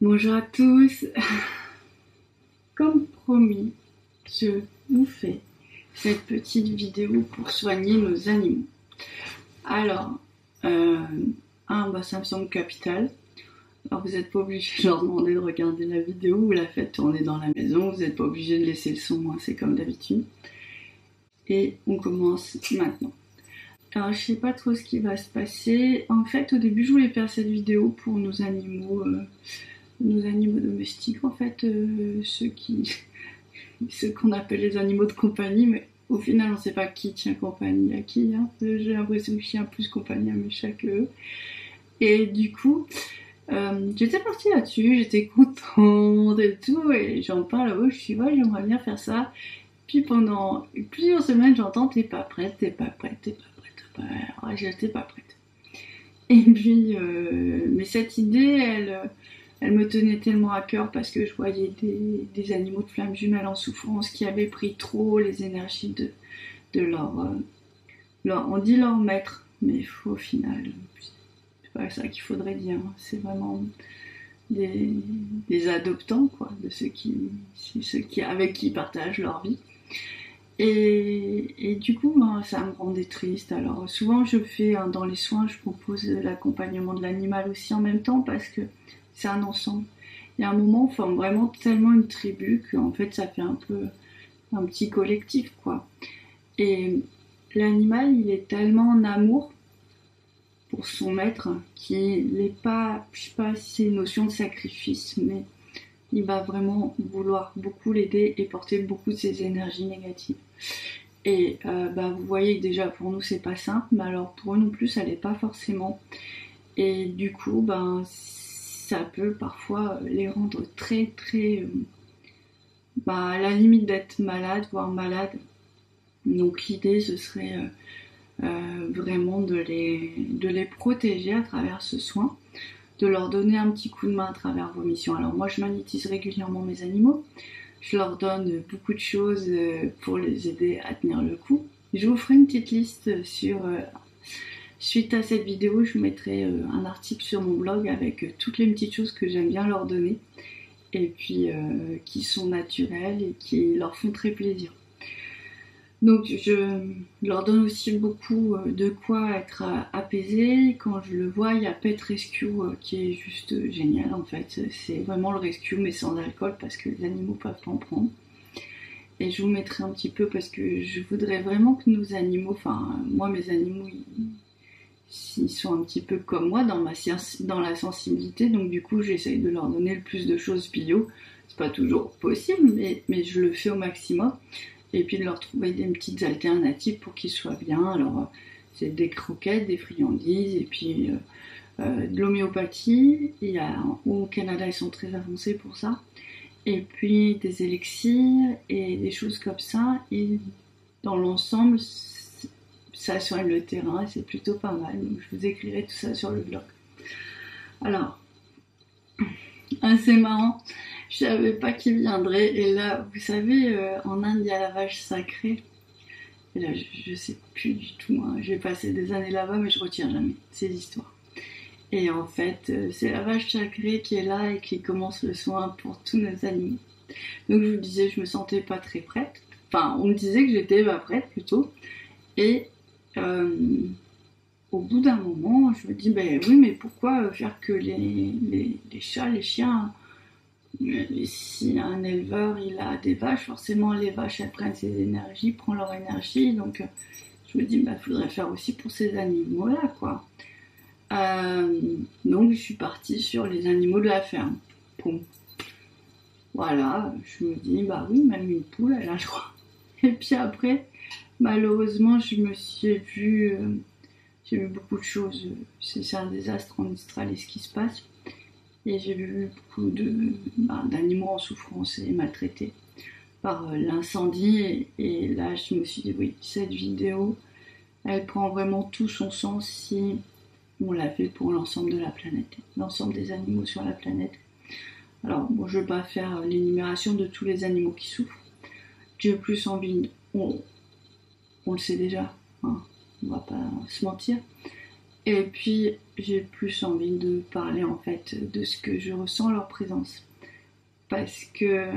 Bonjour à tous, comme promis, je vous fais cette petite vidéo pour soigner nos animaux. Alors, ça me semble capital. Alors vous n'êtes pas obligé de leur demander de regarder la vidéo ou la faites tourner dans la maison, vous n'êtes pas obligé de laisser le son, c'est comme d'habitude. Et on commence maintenant. Alors je sais pas trop ce qui va se passer. En fait, au début je voulais faire cette vidéo pour nos animaux domestiques, en fait, ceux qu'on appelle les animaux de compagnie, mais au final on sait pas qui tient compagnie à qui, hein. J'ai l'impression que je tiens plus compagnie à mes chats que eux. Et du coup, j'étais partie là-dessus, j'étais contente et tout, et j'en parle à eux, je suis ouais, j'aimerais bien faire ça. Puis pendant plusieurs semaines, j'entends t'es pas prête, t'es pas prête, t'es pas prête. Ouais, j'étais pas prête. Et puis, mais cette idée, elle me tenait tellement à cœur parce que je voyais des animaux de flammes jumelles en souffrance qui avaient pris trop les énergies de on dit leur maître, mais au final, c'est pas ça qu'il faudrait dire. C'est vraiment des adoptants, quoi, de ceux avec qui ils partagent leur vie. Et du coup, ça me rendait triste. Alors souvent je fais, dans les soins, je propose l'accompagnement de l'animal aussi en même temps parce que c'est un ensemble. Il y a un moment, on forme vraiment tellement une tribu qu'en fait ça fait un peu un petit collectif, quoi. Et l'animal, il est tellement en amour pour son maître qu'il n'est pas, je sais pas si c'est une notion de sacrifice, mais il va vraiment vouloir beaucoup l'aider et porter beaucoup de ses énergies négatives. Et vous voyez que déjà pour nous c'est pas simple, mais alors pour eux non plus ça l'est pas forcément. Et du coup ça peut parfois les rendre très très à la limite d'être malade, voire malade. Donc l'idée ce serait vraiment de les protéger à travers ce soin, de leur donner un petit coup de main à travers vos missions. Alors moi je magnétise régulièrement mes animaux, je leur donne beaucoup de choses pour les aider à tenir le coup. Je vous ferai une petite liste suite à cette vidéo, je vous mettrai un article sur mon blog avec toutes les petites choses que j'aime bien leur donner et puis qui sont naturelles et qui leur font très plaisir. Donc je leur donne aussi beaucoup de quoi être apaisé. Quand je le vois, il y a Pet Rescue qui est juste génial en fait. C'est vraiment le rescue mais sans alcool parce que les animaux peuvent pas en prendre. Et je vous mettrai un petit peu parce que je voudrais vraiment que nos animaux, moi mes animaux, ils sont un petit peu comme moi dans la sensibilité. Donc du coup j'essaye de leur donner le plus de choses bio. C'est pas toujours possible mais je le fais au maximum. Et puis de leur trouver des petites alternatives pour qu'ils soient bien. Alors c'est des croquettes, des friandises et puis de l'homéopathie. Au Canada ils sont très avancés pour ça. Et puis des élixirs et des choses comme ça. Et dans l'ensemble ça soigne le terrain et c'est plutôt pas mal. Donc je vous écrirai tout ça sur le blog. Alors, c'est marrant. Je savais pas qui viendrait. Et là, vous savez, en Inde, il y a la vache sacrée. Et là, je sais plus du tout. J'ai passé des années là-bas, mais je retiens jamais ces histoires. Et en fait, c'est la vache sacrée qui est là et qui commence le soin pour tous nos animaux. Donc, je vous disais, je me sentais pas très prête. Enfin, on me disait que j'étais pas prête plutôt. Et au bout d'un moment, je me dis, oui, mais pourquoi faire que les chats, les chiens. Si un éleveur il a des vaches, forcément les vaches elles prennent ses énergies, prennent leur énergie, donc je me dis faudrait faire aussi pour ces animaux là quoi. Donc je suis partie sur les animaux de la ferme. Bon. Voilà, je me dis oui, même une poule elle a le droit. Et puis après malheureusement j'ai vu beaucoup de choses, c'est un désastre en Australie ce qui se passe. Et j'ai vu beaucoup d'animaux en souffrance et maltraités par l'incendie. Et là, je me suis dit, oui, cette vidéo, elle prend vraiment tout son sens si on l'a fait pour l'ensemble de la planète, l'ensemble des animaux sur la planète. Alors, bon, je ne vais pas faire l'énumération de tous les animaux qui souffrent. J'ai plus envie, on le sait déjà, on ne va pas se mentir. Et puis j'ai plus envie de parler en fait de ce que je ressens en leur présence. Parce que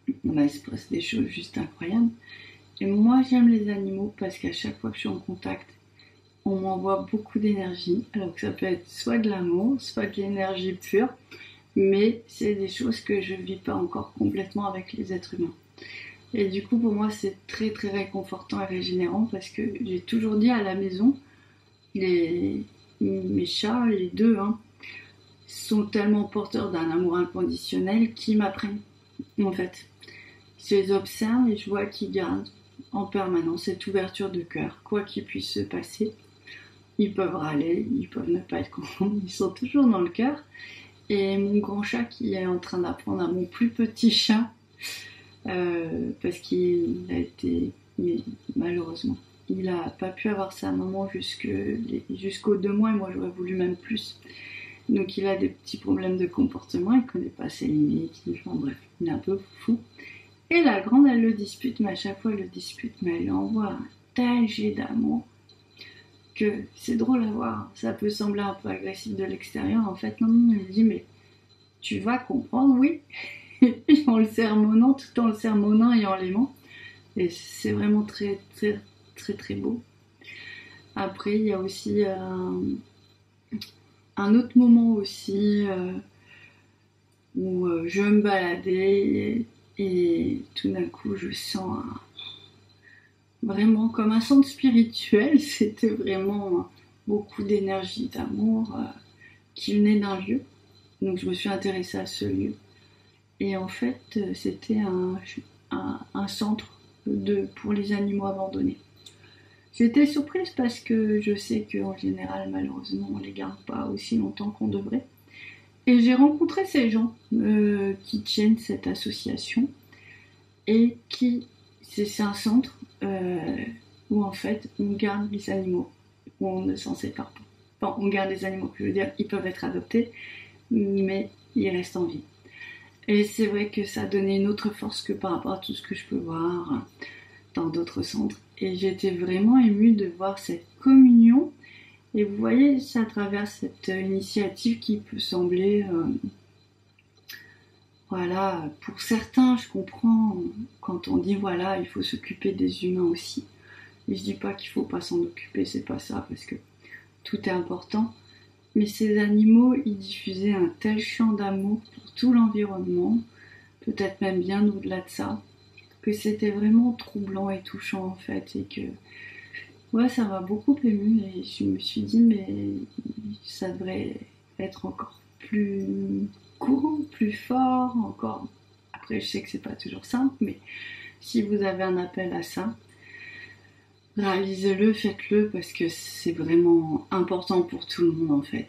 il se passe des choses juste incroyables. Et moi j'aime les animaux parce qu'à chaque fois que je suis en contact, on m'envoie beaucoup d'énergie. Alors que ça peut être soit de l'amour, soit de l'énergie pure. Mais c'est des choses que je ne vis pas encore complètement avec les êtres humains. Et du coup pour moi c'est très très réconfortant et régénérant parce que j'ai toujours dit à la maison, mes chats, les deux, sont tellement porteurs d'un amour inconditionnel qu'ils m'apprennent. En fait, je les observe et je vois qu'ils gardent en permanence cette ouverture de cœur. Quoi qu'il puisse se passer, ils peuvent râler, ils peuvent ne pas être contents, ils sont toujours dans le cœur. Et mon grand chat qui est en train d'apprendre à mon plus petit chat, parce qu'il a été, mais malheureusement, il n'a pas pu avoir sa maman jusqu'aux 2 mois et moi j'aurais voulu même plus. Donc il a des petits problèmes de comportement, il ne connaît pas ses limites, enfin bref, il est un peu fou. Et la grande elle le dispute, mais à chaque fois elle le dispute, mais elle lui envoie un tel jet d'amour que c'est drôle à voir. Ça peut sembler un peu agressif de l'extérieur, en fait non, elle dit mais tu vas comprendre, oui. Et en le sermonnant, tout en le sermonnant et en l'aimant. Et c'est vraiment très très très très beau. Après il y a aussi un autre moment aussi où je me baladais et tout d'un coup je sens vraiment comme un centre spirituel. C'était vraiment beaucoup d'énergie, d'amour qui venait d'un lieu. Donc je me suis intéressée à ce lieu. Et en fait c'était un centre pour les animaux abandonnés. J'étais surprise parce que je sais qu'en général, malheureusement, on ne les garde pas aussi longtemps qu'on devrait. Et j'ai rencontré ces gens qui tiennent cette association et c'est un centre où en fait on garde les animaux, où on ne s'en sépare pas. Enfin, on garde les animaux, je veux dire, ils peuvent être adoptés, mais ils restent en vie. Et c'est vrai que ça a donné une autre force que par rapport à tout ce que je peux voir dans d'autres centres. Et j'étais vraiment émue de voir cette communion. Et vous voyez, c'est à travers cette initiative qui peut sembler... voilà, pour certains, je comprends quand on dit, voilà, il faut s'occuper des humains aussi. Et je dis pas qu'il faut pas s'en occuper, c'est pas ça, parce que tout est important. Mais ces animaux, ils diffusaient un tel chant d'amour pour tout l'environnement, peut-être même bien au-delà de ça, que c'était vraiment troublant et touchant en fait, et que ouais, ça m'a beaucoup émue et je me suis dit mais ça devrait être encore plus court, plus fort, encore. Après je sais que c'est pas toujours simple, mais si vous avez un appel à ça, réalisez-le, faites-le parce que c'est vraiment important pour tout le monde en fait.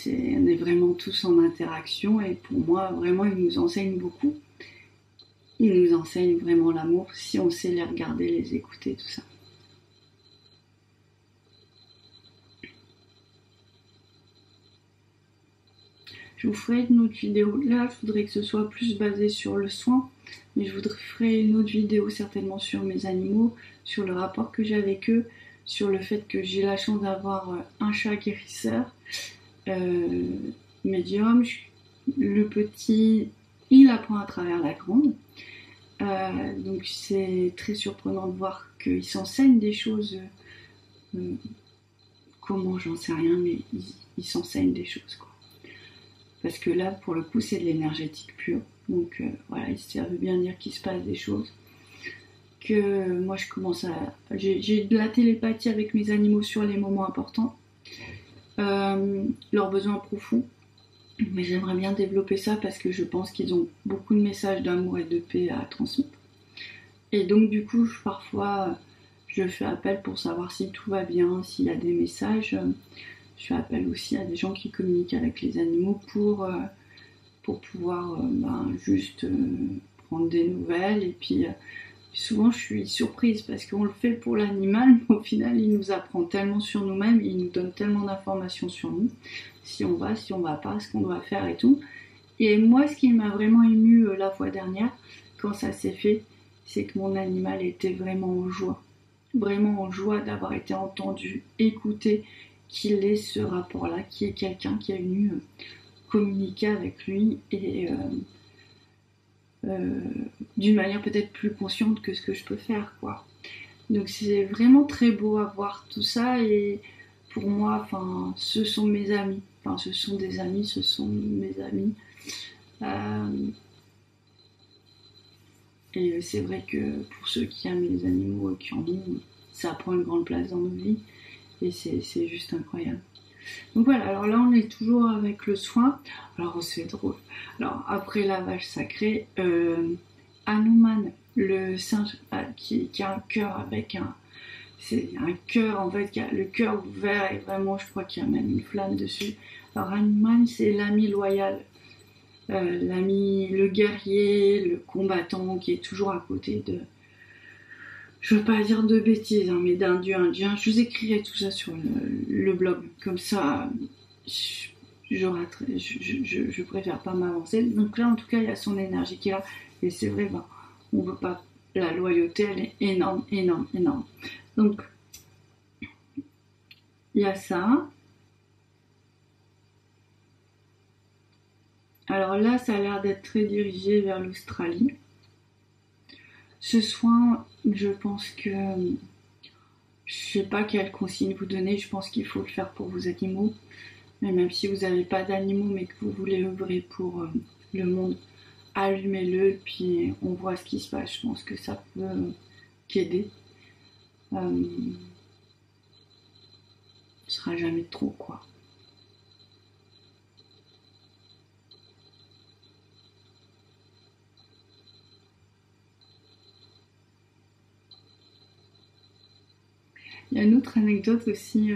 On est vraiment tous en interaction et pour moi vraiment ils nous enseignent beaucoup. Ils nous enseignent vraiment l'amour si on sait les regarder, les écouter, tout ça. Je vous ferai une autre vidéo. Là, je voudrais que ce soit plus basé sur le soin, mais je ferai une autre vidéo certainement sur mes animaux, sur le rapport que j'ai avec eux, sur le fait que j'ai la chance d'avoir un chat guérisseur, médium. Le petit, il apprend à travers la grande. Donc c'est très surprenant de voir qu'ils s'enseignent des choses. Comment, j'en sais rien, mais ils s'enseignent des choses, quoi. Parce que là, pour le coup, c'est de l'énergétique pure. Donc voilà, ça veut bien dire qu'il se passe des choses. Que moi, je commence à... J'ai de la télépathie avec mes animaux sur les moments importants. Leurs besoins profonds. Mais j'aimerais bien développer ça parce que je pense qu'ils ont beaucoup de messages d'amour et de paix à transmettre. Et donc du coup, parfois, je fais appel pour savoir si tout va bien, s'il y a des messages. Je fais appel aussi à des gens qui communiquent avec les animaux pour pouvoir juste prendre des nouvelles. Et puis souvent, je suis surprise parce qu'on le fait pour l'animal, mais au final, il nous apprend tellement sur nous-mêmes, il nous donne tellement d'informations sur nous. Si on va pas, ce qu'on doit faire et tout. Et moi, ce qui m'a vraiment émue la fois dernière, quand ça s'est fait, c'est que mon animal était vraiment en joie d'avoir été entendu, écouté, qu'il ait ce rapport-là, qu'il y ait quelqu'un qui est venu communiquer avec lui et d'une manière peut-être plus consciente que ce que je peux faire, quoi. Donc c'est vraiment très beau à voir tout ça et pour moi, enfin, ce sont mes amis. Enfin, ce sont des amis, ce sont mes amis. Et c'est vrai que pour ceux qui aiment les animaux et qui en ont, ça prend une grande place dans nos vies. Et c'est juste incroyable. Donc voilà, alors là on est toujours avec le soin. Alors c'est drôle. Alors après la vache sacrée, Hanuman, le singe qui a un cœur avec un... C'est un cœur en fait, qui a le cœur ouvert et vraiment je crois qu'il y a même une flamme dessus. Alors Hanuman c'est l'ami loyal, l'ami, le guerrier, le combattant qui est toujours à côté de... Je veux pas dire de bêtises, hein, mais d'un dieu indien. Je vous écrirai tout ça sur le blog. Comme ça, je préfère pas m'avancer. Donc là, en tout cas, il y a son énergie qui est là. Et c'est vrai, ben, on veut pas... La loyauté, elle est énorme, énorme, énorme. Donc, il y a ça. Alors là, ça a l'air d'être très dirigé vers l'Australie. Ce soin, je pense que... Je sais pas quelle consigne vous donner, je pense qu'il faut le faire pour vos animaux. Mais même si vous n'avez pas d'animaux, mais que vous voulez œuvrer pour le monde, allumez-le, puis on voit ce qui se passe. Je pense que ça peut qu'aider. Ce sera jamais trop, quoi. Il y a une autre anecdote aussi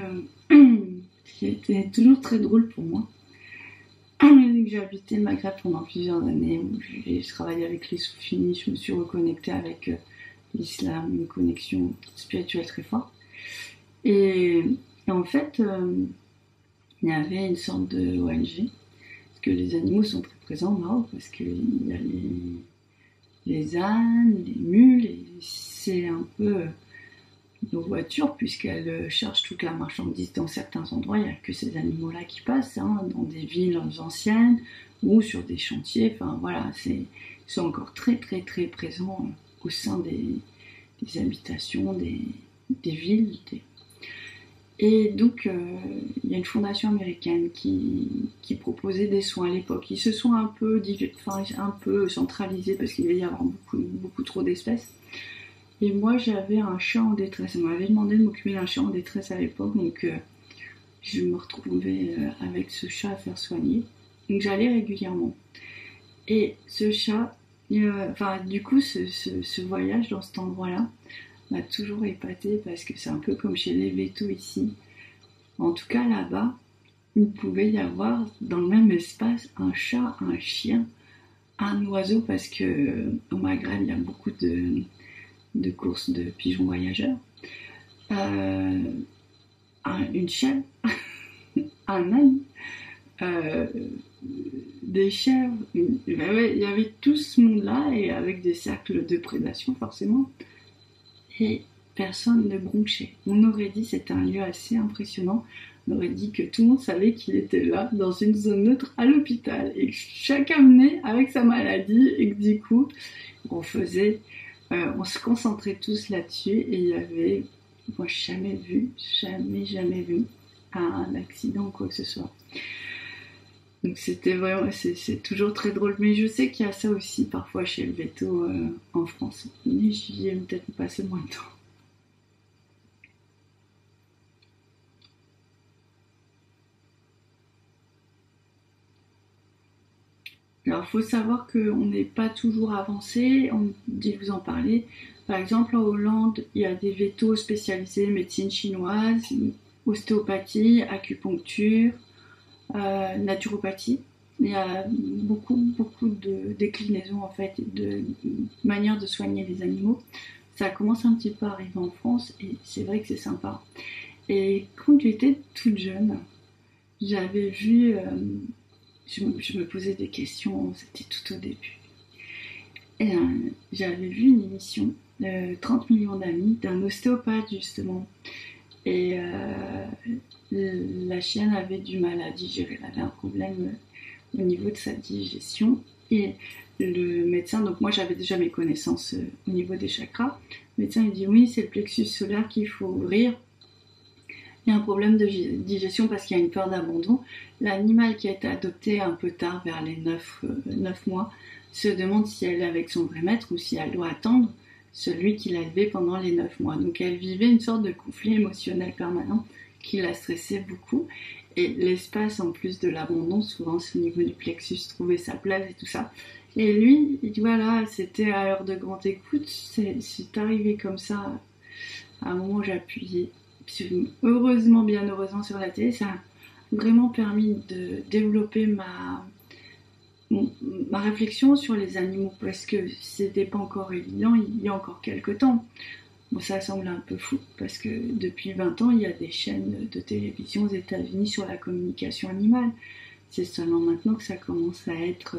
qui était toujours très drôle pour moi. J'ai habité le Maghreb pendant plusieurs années, où j'ai travaillé avec les soufis, je me suis reconnectée avec l'islam, une connexion spirituelle très forte. Et en fait, il y avait une sorte de ONG, parce que les animaux sont très présents au Maroc, parce qu'il y a les ânes, les mules, et c'est un peu nos voitures, puisqu'elles chargent toute la marchandise dans certains endroits, il n'y a que ces animaux-là qui passent, hein, dans des villes anciennes ou sur des chantiers, enfin voilà, ils sont encore très très très présents au sein des habitations, des villes. Et donc il y a une fondation américaine qui proposait des soins à l'époque. Ils se sont un peu centralisés parce qu'il devait y avoir beaucoup trop d'espèces. Et moi, j'avais un chat en détresse. On m'avait demandé de m'occuper d'un chat en détresse à l'époque, donc je me retrouvais avec ce chat à faire soigner. Donc j'allais régulièrement. Et ce chat, du coup, ce voyage dans cet endroit-là m'a toujours épatée parce que c'est un peu comme chez les vétos ici. En tout cas, là-bas, il pouvait y avoir dans le même espace un chat, un chien, un oiseau, parce que au Maghreb, il y a beaucoup de courses de pigeons voyageurs, une chèvre, un âne, des chèvres, il y avait tout ce monde-là, et avec des cercles de prédation forcément, et personne ne bronchait. On aurait dit, c'était un lieu assez impressionnant, on aurait dit que tout le monde savait qu'il était là, dans une zone neutre à l'hôpital, et que chacun venait avec sa maladie, et que du coup, on se concentrait tous là-dessus, et il y avait, moi jamais vu un accident ou quoi que ce soit. Donc c'était vraiment, c'est toujours très drôle, mais je sais qu'il y a ça aussi parfois chez le veto en France, mais j'y ai peut-être passé moins de temps. Alors il faut savoir qu'on n'est pas toujours avancé, on dit vous en parler. Par exemple en Hollande, il y a des vétos spécialisés médecine chinoise, ostéopathie, acupuncture, naturopathie. Il y a beaucoup de déclinaisons en fait, de manières de soigner les animaux. Ça commence un petit peu à arriver en France et c'est vrai que c'est sympa. Et quand j'étais toute jeune, j'avais vu, je me posais des questions, c'était tout au début. Et j'avais vu une émission, 30 millions d'amis, d'un ostéopathe justement. Et La chienne avait du mal à digérer, elle avait un problème au niveau de sa digestion. Et le médecin, donc moi j'avais déjà mes connaissances au niveau des chakras, le médecin il dit oui, c'est le plexus solaire qu'il faut ouvrir. Il y a un problème de digestion parce qu'il y a une peur d'abandon. L'animal qui a été adopté un peu tard, vers les 9 mois, se demande si elle est avec son vrai maître ou si elle doit attendre celui qui l'a élevé pendant les 9 mois. Donc elle vivait une sorte de conflit émotionnel permanent qui la stressait beaucoup. Et l'espace, en plus de l'abandon, souvent c'est au niveau du plexus, trouver sa place et tout ça. Et lui, il dit voilà, c'était à l'heure de grande écoute, c'est arrivé comme ça. À un moment, j'ai appuyé heureusement, bien heureusement sur la télé, ça a vraiment permis de développer ma réflexion sur les animaux parce que c'était pas encore évident il y a encore quelques temps. Bon, ça semble un peu fou parce que depuis 20 ans, il y a des chaînes de télévision aux États-Unis sur la communication animale. C'est seulement maintenant que ça commence à être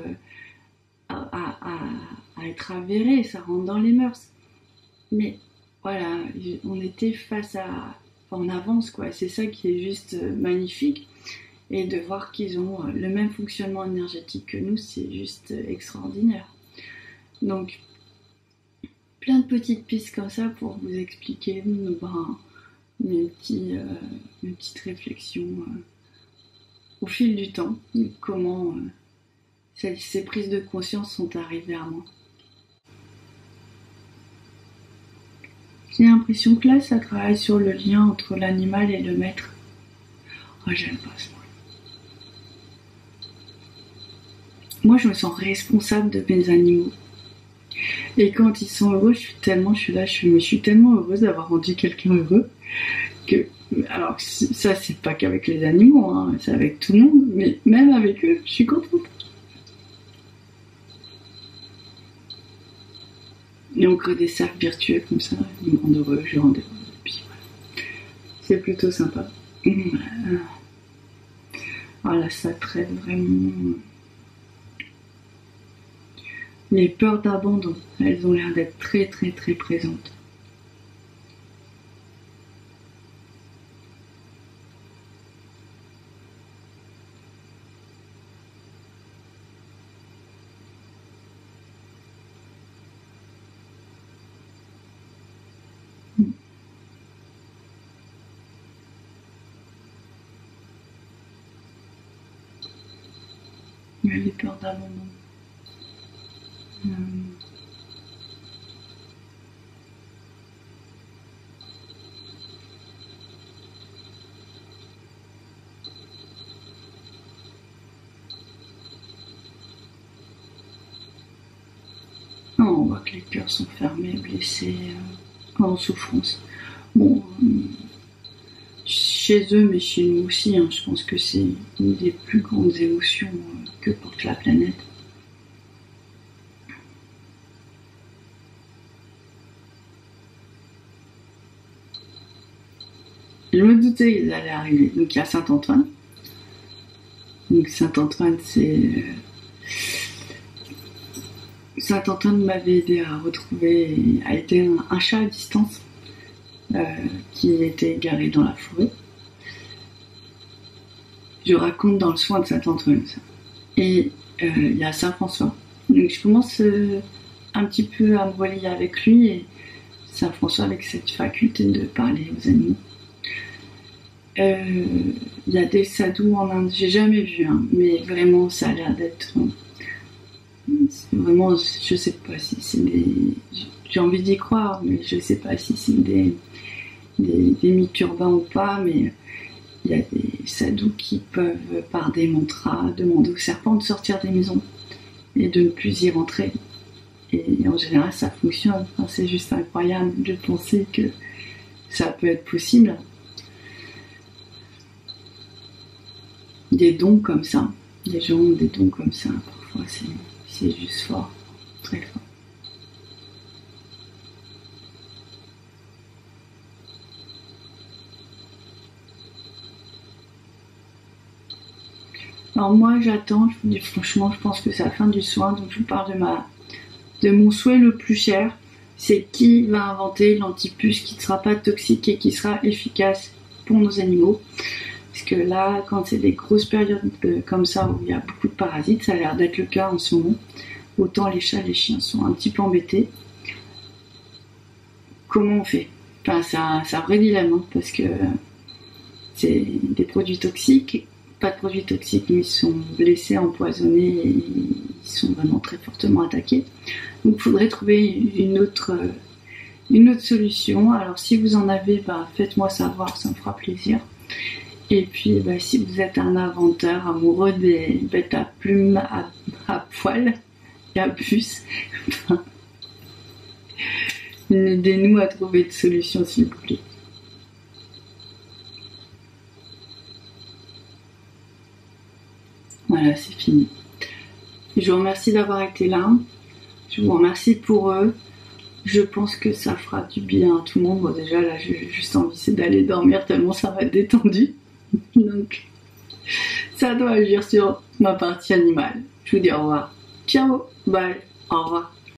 être avéré, ça rentre dans les mœurs. Mais voilà, on était en avance, quoi. C'est ça qui est juste magnifique. Et de voir qu'ils ont le même fonctionnement énergétique que nous, c'est juste extraordinaire. Donc, plein de petites pistes comme ça pour vous expliquer mes petites réflexions au fil du temps, comment ces prises de conscience sont arrivées à moi. J'ai l'impression que là, ça travaille sur le lien entre l'animal et le maître. Oh, j'aime pas ça. Moi, je me sens responsable de mes animaux. Et quand ils sont heureux, je suis tellement heureuse d'avoir rendu quelqu'un heureux que, alors ça, c'est pas qu'avec les animaux, hein, c'est avec tout le monde, mais même avec eux, je suis contente. Et on crée des cercles virtuels comme ça, ils me rendent heureux, je rends heureux, et puis voilà. C'est plutôt sympa. Voilà, ça traite vraiment. Les peurs d'abandon, elles ont l'air d'être très très très présentes. Les peurs d'abandon. On voit que les cœurs sont fermés, blessés, en souffrance. Bon, chez eux, mais chez nous aussi, hein, je pense que c'est une des plus grandes émotions que porte la planète. Je me doutais qu'ils allaient arriver. Donc il y a Saint-Antoine. Donc Saint-Antoine, Saint-Antoine m'avait aidé à aider un chat à distance qui était garé dans la forêt. Je raconte dans le soin de Saint-Antoine ça. Et il y a Saint-François. Donc je commence un petit peu à me relier avec lui et Saint-François avec cette faculté de parler aux animaux. Il y a des sadhus en Inde, j'ai jamais vu, hein, mais vraiment ça a l'air d'être vraiment, je sais pas si c'est j'ai envie d'y croire, mais je sais pas si c'est des mythes urbains ou pas, mais il y a des sadhus qui peuvent par des mantras demander aux serpents de sortir des maisons et de ne plus y rentrer. Et en général ça fonctionne, enfin, c'est juste incroyable de penser que ça peut être possible. Des dons comme ça, les gens ont des dons comme ça, parfois c'est juste fort, très fort. Alors moi j'attends, je vous dis franchement, je pense que c'est la fin du soin, donc je vous parle de mon souhait le plus cher, c'est qui va inventer l'antipuce qui ne sera pas toxique et qui sera efficace pour nos animaux. Parce que là, quand c'est des grosses périodes comme ça où il y a beaucoup de parasites, ça a l'air d'être le cas en ce moment, autant les chats et les chiens sont un petit peu embêtés. Comment on fait? Enfin, c'est un vrai dilemme, hein, parce que c'est des produits toxiques, pas de produits toxiques, mais ils sont blessés, empoisonnés, et ils sont vraiment très fortement attaqués. Donc il faudrait trouver une autre solution. Alors si vous en avez, faites-moi savoir, ça me fera plaisir. Et puis si vous êtes un inventeur amoureux des bêtes à plumes, à poils et à puces, aidez-nous à trouver une solution s'il vous plaît. Voilà, c'est fini. Je vous remercie d'avoir été là. Je vous remercie pour eux. Je pense que ça fera du bien à tout le monde. Bon, déjà là, j'ai juste envie d'aller dormir tellement ça m'a détendu. Donc, ça doit agir sur ma partie animale. Je vous dis au revoir. Ciao, bye, au revoir.